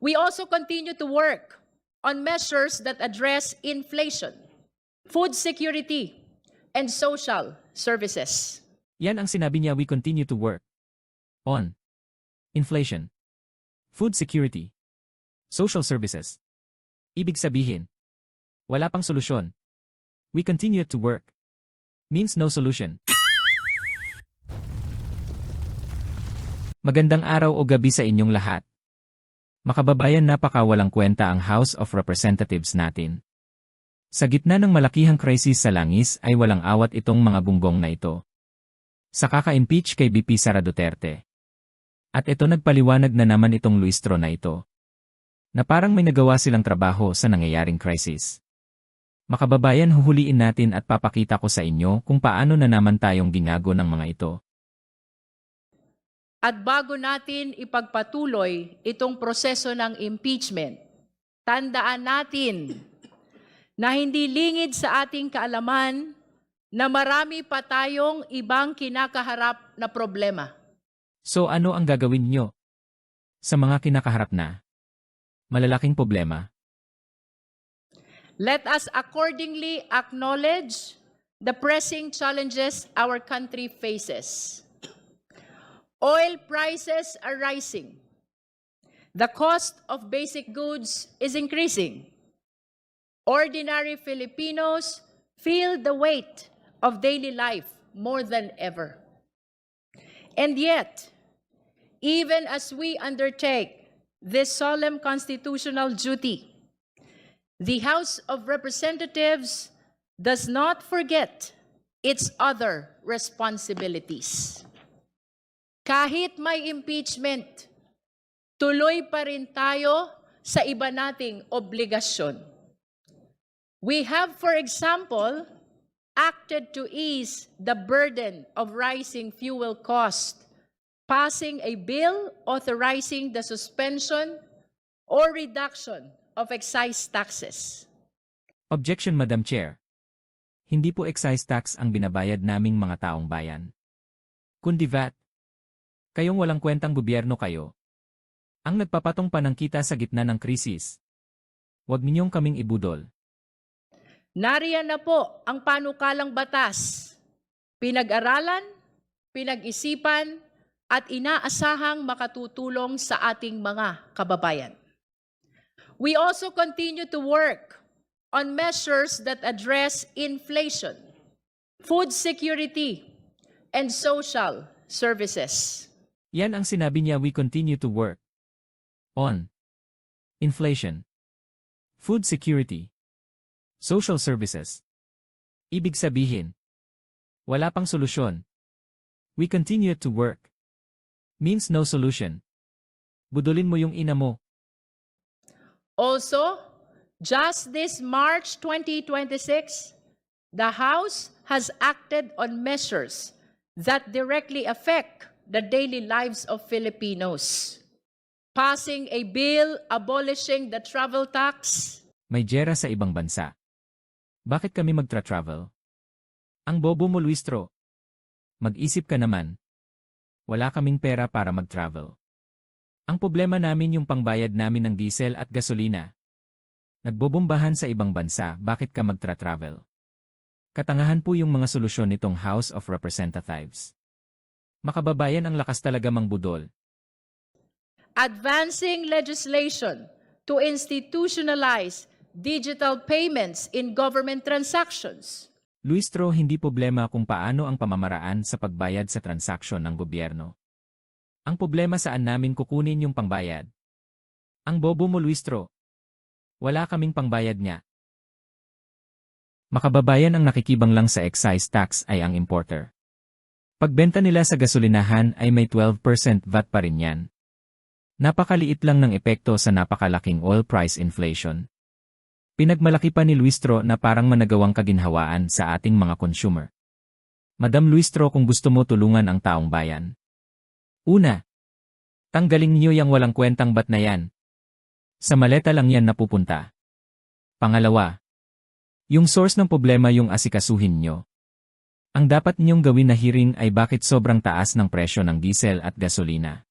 We also continue to work on measures that address inflation, food security, and social services. Yan ang sinabi niya, we continue to work on inflation, food security, social services. Ibig sabihin, wala pang solusyon. We continue to work means no solution. Magandang araw o gabi sa inyong lahat. Makababayan, napakawalang kwenta ang House of Representatives natin. Sa gitna ng malakihang krisis sa langis ay walang awat itong mga bunggong na ito. Sa kaka-impeach kay VP Sara Duterte. At ito nagpaliwanag na naman itong Luistro na ito. Na parang may nagawa silang trabaho sa nangyayaring krisis. Makababayan, huhuliin natin at papakita ko sa inyo kung paano na naman tayong ginago ng mga ito. At bago natin ipagpatuloy itong proseso ng impeachment, tandaan natin na hindi lingid sa ating kaalaman na marami pa tayong ibang kinakaharap na problema. So ano ang gagawin nyo sa mga kinakaharap na malalaking problema? Let us accordingly acknowledge the pressing challenges our country faces. Oil prices are rising. The cost of basic goods is increasing. Ordinary Filipinos feel the weight of daily life more than ever. And yet, even as we undertake this solemn constitutional duty, the House of Representatives does not forget its other responsibilities. Kahit may impeachment, tuloy pa rin tayo sa iba nating obligasyon. We have, for example, acted to ease the burden of rising fuel cost, passing a bill authorizing the suspension or reduction of excise taxes. Objection, Madam Chair. Hindi po excise tax ang binabayad naming mga taong bayan, kundi VAT. Kayong walang kwentang gobyerno kayo ang nagpapatong pa ng kita sa gitna ng krisis. Huwag ninyong kaming ibudol. Nariyan na po ang panukalang batas, pinag-aralan, pinag-isipan, at inaasahang makatutulong sa ating mga kababayan. We also continue to work on measures that address inflation, food security, and social services. Yan ang sinabi niya, we continue to work on inflation, food security, social services. Ibig sabihin, wala pang solusyon. We continue to work means no solution. Budulin mo yung ina mo. Also, just this March 2026, the House has acted on measures that directly affect the daily lives of Filipinos. Passing a bill abolishing the travel tax. May giyera sa ibang bansa. Bakit kami magtra-travel? Ang bobo mo, Luistro. Mag-isip ka naman. Wala kaming pera para mag-travel. Ang problema namin yung pangbayad namin ng diesel at gasolina. Nagbobombahan sa ibang bansa, bakit ka magtra-travel? Katangahan po yung mga solusyon nitong House of Representatives. Makababayan, ang lakas talaga mangbudol. Advancing legislation to institutionalize digital payments in government transactions. Luistro, hindi problema kung paano ang pamamaraan sa pagbayad sa transaksyon ng gobyerno. Ang problema saan namin kukunin yung pangbayad. Ang bobo mo, Luistro. Wala kaming pangbayad niya. Makababayan, ang nakikibang lang sa excise tax ay ang importer. Pagbenta nila sa gasolinahan ay may 12% VAT pa rin yan. Napakaliit lang ng epekto sa napakalaking oil price inflation. Pinagmalaki pa ni Luistro na parang managawang kaginhawaan sa ating mga consumer. Madam Luistro, kung gusto mo tulungan ang taong bayan. Una, tanggalin niyo yang walang kwentang VAT na yan. Sa maleta lang yan napupunta. Pangalawa, yung source ng problema yung asikasuhin nyo. Ang dapat ninyong gawin na hearing ay bakit sobrang taas ng presyo ng diesel at gasolina.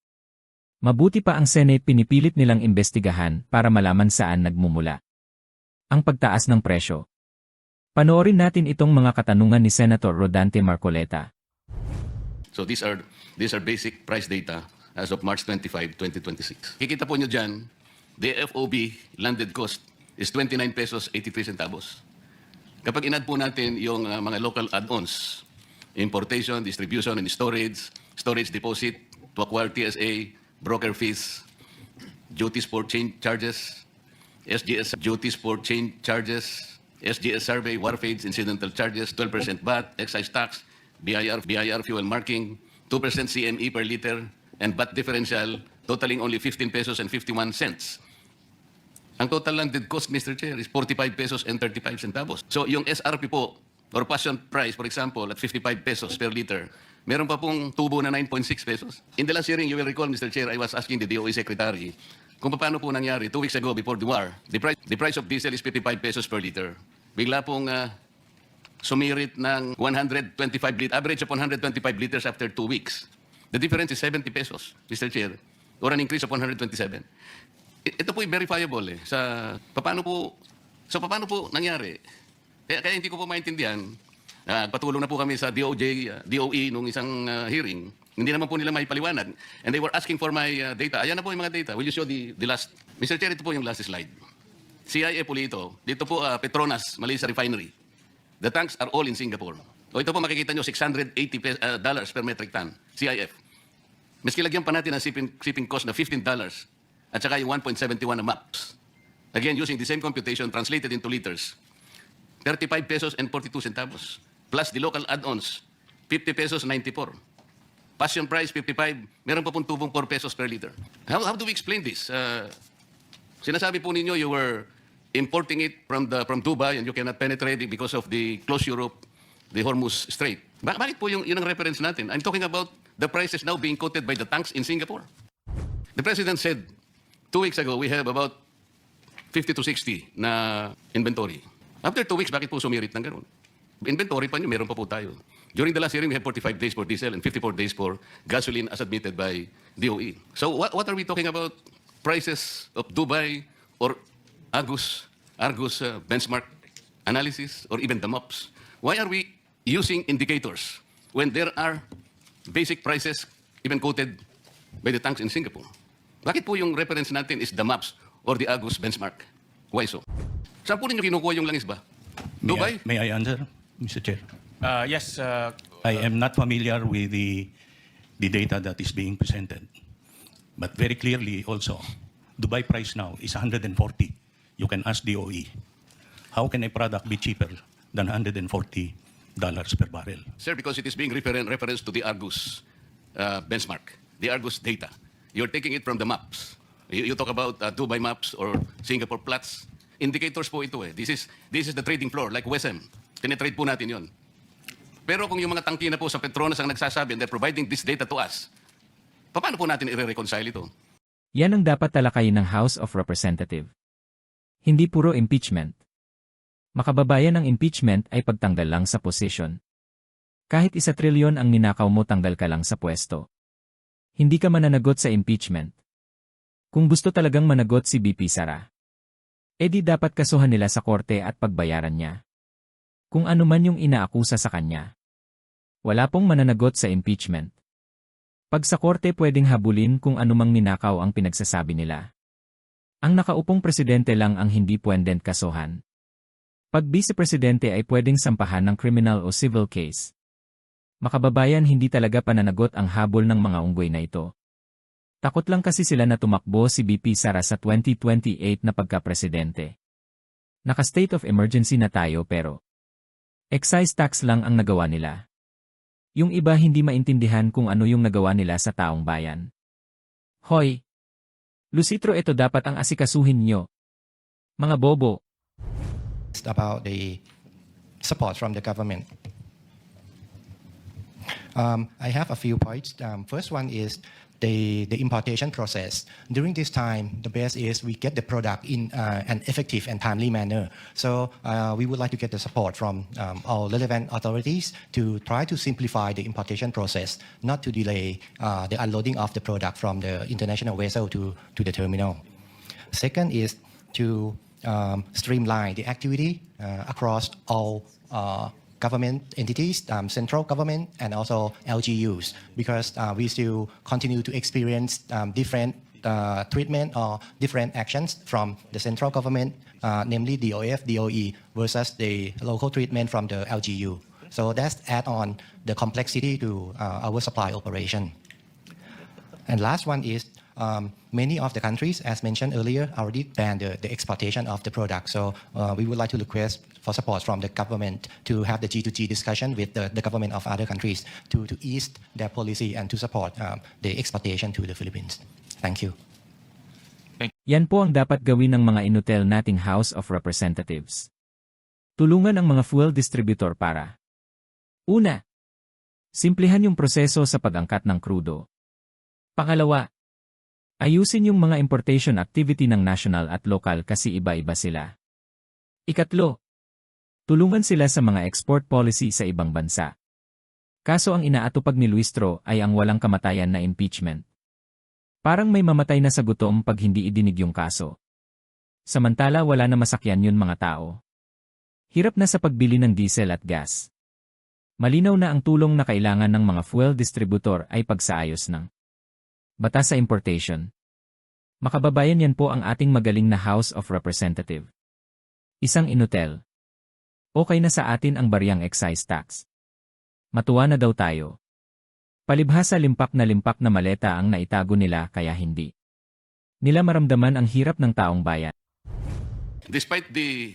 Mabuti pa ang Senate pinipilit nilang imbestigahan para malaman saan nagmumula ang pagtaas ng presyo. Panoorin natin itong mga katanungan ni Senator Rodante Marcoleta. So these are basic price data as of March 25, 2026. Kikita po nyo dyan, the FOB landed cost is 29 pesos 83 centavos. Kapag inad po natin yung mga local add-ons, importation, distribution, and storage deposit to acquire TSA, broker fees, duties for change charges, SGS duties for change charges, SGS survey, wharfage, incidental charges, 12% VAT, excise tax, BIR fuel marking, 2% CME per liter, and VAT differential totaling only 15 pesos and 51 cents. Ang total landed cost, Mr. Chair, is 45 pesos and 35 centavos. So yung SRP po, or passion price, for example, at 55 pesos per liter, meron pa pong tubo na 9.6 pesos. In the last hearing, you will recall, Mr. Chair, I was asking the DOE Secretary kung paano po nangyari 2 weeks ago before the war. The price of diesel is 55 pesos per liter. Bigla pong sumirit ng 125 liters, average of 125 liters after 2 weeks. The difference is 70 pesos, Mr. Chair, or an increase of 127. Ito po verifiable paano po nangyari? Kaya hindi ko po maintindihan. Patulong na po kami sa DOE nung isang hearing. Hindi naman po nila may paliwanag. And they were asking for my data. Ayan na po yung mga data. Will you show the last? Mr. Chair, ito po yung last slide. CIA po dito. Dito po Petronas, Malaysia Refinery. The tanks are all in Singapore. O ito po makikita nyo, $680 per metric ton, CIF. Maski lagyan pa natin ang shipping cost na $15 at saka yung 1.71 na MAPS. Again, using the same computation translated into liters, 35 pesos and 42 centavos. Plus the local add-ons, 50 pesos 94. Passion price, 55. Meron pa pong tubong 4 pesos per liter. How do we explain this? Sinasabi po ninyo you were importing it from Dubai and you cannot penetrate it because of the closed Europe, the Hormuz Strait. Bakit po yun ang reference natin? I'm talking about the prices now being quoted by the tanks in Singapore. The President said 2 weeks ago we have about 50 to 60 na inventory. After 2 weeks, bakit po sumirit ng ganun? Inventory pa nyo, meron pa po tayo. During the last hearing, we have 45 days for diesel and 54 days for gasoline as admitted by DOE. So what are we talking about? Prices of Dubai or Argus benchmark analysis or even the MOPS? Why are we using indicators when there are basic prices even quoted by the tanks in Singapore? Bakit po yung reference natin is the MOPS or the Argus benchmark? Why so? Saan po ninyo kinukuha yung langis ba? Dubai? May I answer, Mr. Chair? Yes. I am not familiar with the data that is being presented. But very clearly also, Dubai price now is 140. You can ask DOE. How can a product be cheaper than $140 per barrel? Sir, because it is being reference to the Argus benchmark, the Argus data. You're taking it from the maps. You talk about Dubai maps or Singapore Platts. Indicators po ito This is the trading floor, like WSM. Tinetrade po natin yon. Pero kung yung mga tangkina po sa Petronas ang nagsasabi and they're providing this data to us, paano po natin i-reconcile ito? Yan ang dapat talakayin ng House of Representatives. Hindi puro impeachment. Makababayan ng impeachment ay pagtanggal lang sa posisyon. Kahit 1 trilyon ang ninakaw mo, tanggal ka lang sa pwesto. Hindi ka mananagot sa impeachment. Kung gusto talagang managot si BP Sara, edi dapat kasuhan nila sa korte at pagbayaran niya. Kung ano man yung inaakusa sa kanya. Wala pong mananagot sa impeachment. Pag sa korte pwedeng habulin kung anumang ninakaw ang pinagsasabi nila. Ang nakaupong presidente lang ang hindi pwedeng kasuhan. Pag vice-presidente ay pwedeng sampahan ng criminal o civil case. Makababayan, hindi talaga pananagot ang habol ng mga unggoy na ito. Takot lang kasi sila na tumakbo si BP Sara sa 2028 na pagka-presidente. Naka-state of emergency na tayo pero excise tax lang ang nagawa nila. Yung iba hindi maintindihan kung ano yung nagawa nila sa taong bayan. Hoy! Lucitro, ito dapat ang asikasuhin nyo. Mga bobo. About the support from the government. I have a few points. First one is the importation process. During this time, the best is we get the product in an effective and timely manner. So we would like to get the support from all relevant authorities to try to simplify the importation process, not to delay the unloading of the product from the international vessel to the terminal. Second is to streamline the activity across all government entities, central government, and also LGUs, because we still continue to experience different treatment or different actions from the central government, namely DOF, DOE, versus the local treatment from the LGU. So that's add on the complexity to our supply operation. And last one is many of the countries, as mentioned earlier, already banned the exportation of the product. So we would like to request for support from the government to have the G2G discussion with the government of other countries to ease their policy and to support the exportation to the Philippines. Thank you. Yan po ang dapat gawin ng mga inutel nating House of Representatives. Tulungan ang mga fuel distributor para: una, simplihan yung proseso sa pag-angkat ng krudo. Pangalawa, ayusin yung mga importation activity ng national at local kasi iba-iba sila. Ikatlo, tulungan sila sa mga export policy sa ibang bansa. Kaso ang inaatupag ni Luistro ay ang walang kamatayan na impeachment. Parang may mamatay na sa gutom pag hindi idinig yung kaso. Samantala wala na masakyan yun mga tao. Hirap na sa pagbili ng diesel at gas. Malinaw na ang tulong na kailangan ng mga fuel distributor ay pagsaayos ng batas sa importation. Makababayan yan po ang ating magaling na House of Representative. Isang inutel. Okay na sa atin ang bariyang excise tax. Matuwa na daw tayo. Palibhasa limpak na maleta ang naitago nila kaya hindi nila maramdaman ang hirap ng taong bayan. Despite the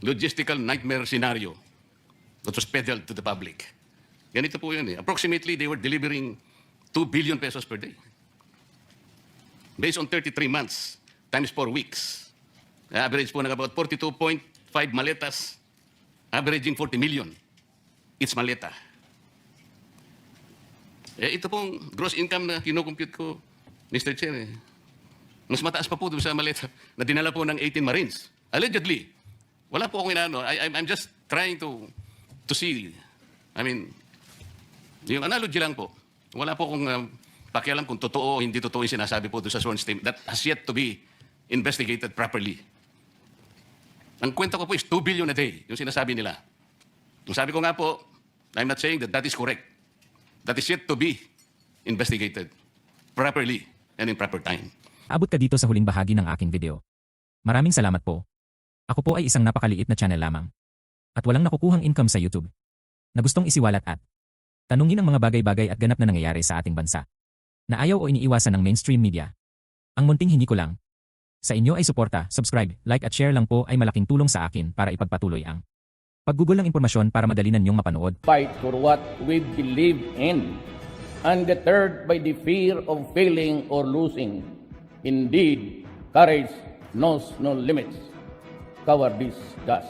logistical nightmare scenario that was peddled to the public, ganito po yun eh. Approximately, they were delivering 2 billion pesos per day. Based on 33 months, times 4 weeks. Average po ng about 42.5 maletas, averaging 40 million. It's maleta. Ito pong gross income na kinocompute ko, Mr. Chair. Mas mataas pa po doon sa maleta na dinala po ng 18 Marines. Allegedly. Wala po akong inaano. I'm just trying to see. I mean, yung analogy lang po. Wala po akong pakialam kung totoo o hindi totoo yung sinasabi po doon sa sworn statement. That has yet to be investigated properly. Ang kwenta ko po is 2 billion a day, yung sinasabi nila. Yung sabi ko nga po, I'm not saying that that is correct. That is yet to be investigated properly and in proper time. Abot ka dito sa huling bahagi ng aking video. Maraming salamat po. Ako po ay isang napakaliit na channel lamang. At walang nakukuhang income sa YouTube. Na gustong isiwalat at tanungin ang mga bagay-bagay at ganap na nangyayari sa ating bansa. Na ayaw o iniiwasan ng mainstream media. Ang munting hingi ko lang. Sa inyo ay suporta, subscribe, like at share lang po ay malaking tulong sa akin para ipagpatuloy ang paggugol ng impormasyon para madali na niyong mapanood. Fight for what we believe in, undeterred by the fear of failing or losing. Indeed, courage knows no limits. Cowardice does.